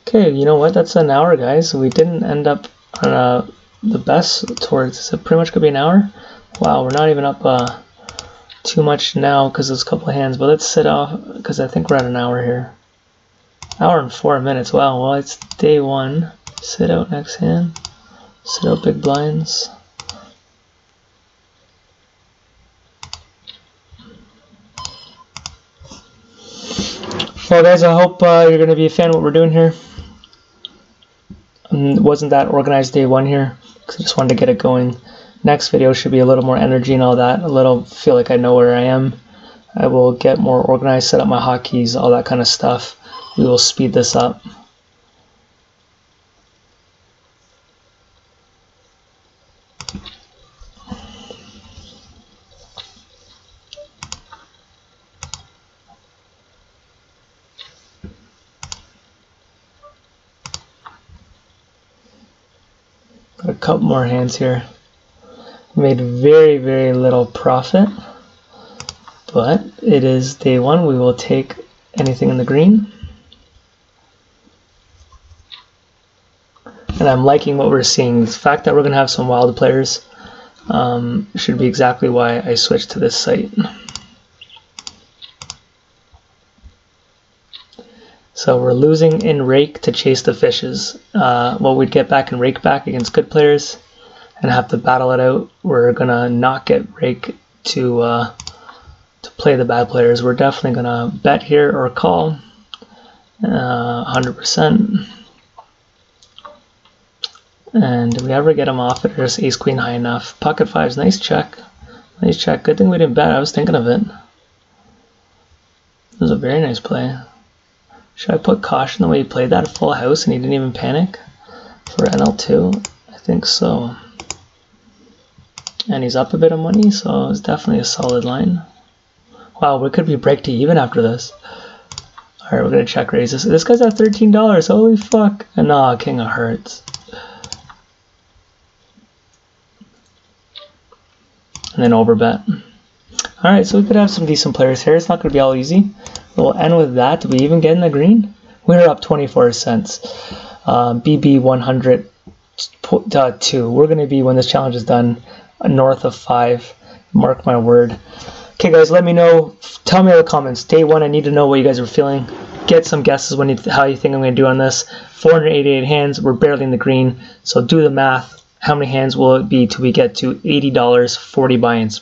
Okay, you know what? That's an hour, guys. We didn't end up on the best towards. Is it pretty much gonna be an hour? Wow, we're not even up too much now because there's a couple of hands, but let's sit off because I think we're at an hour here. Hour and 4 minutes. Wow, well, it's day one. Sit out next hand. Sit out big blinds. Well, guys, I hope you're going to be a fan of what we're doing here. It wasn't that organized day one here because I just wanted to get it going. Next video should be a little more energy and all that. Feel like I know where I am. I will get more organized, set up my hotkeys, all that kind of stuff. We will speed this up. Got a couple more hands here. Made very, very little profit, but it is day one. We will take anything in the green. And I'm liking what we're seeing. The fact that we're going to have some wild players should be exactly why I switched to this site. So we're losing in rake to chase the fishes. What we'd get back in rake back against good players and have to battle it out. We're going to not get rake to play the bad players. We're definitely gonna bet here or call 100%. And did we ever get him off it, or is ace queen high enough? Pocket fives, nice check. Nice check. Good thing we didn't bet. I was thinking of it. It was a very nice play. Should I put caution the way he played that full house and he didn't even panic for NL2? I think so. And he's up a bit of money, so it's definitely a solid line. Wow, we could be break to even after this. Alright, we're gonna check raise this. This guy's at $13. Holy fuck. And nah, king of hearts. And then overbet. Alright, so we could have some decent players here. It's not going to be all easy. We'll end with that. Did we even get in the green? We're up 24 cents. BB 100.2. We're going to be, when this challenge is done, north of 5. Mark my word. Okay, guys, let me know. Tell me in the comments. Day 1, I need to know what you guys are feeling. Get some guesses when how you think I'm going to do on this. 488 hands. We're barely in the green. So do the math. How many hands will it be till we get to $80, 40 buy-ins?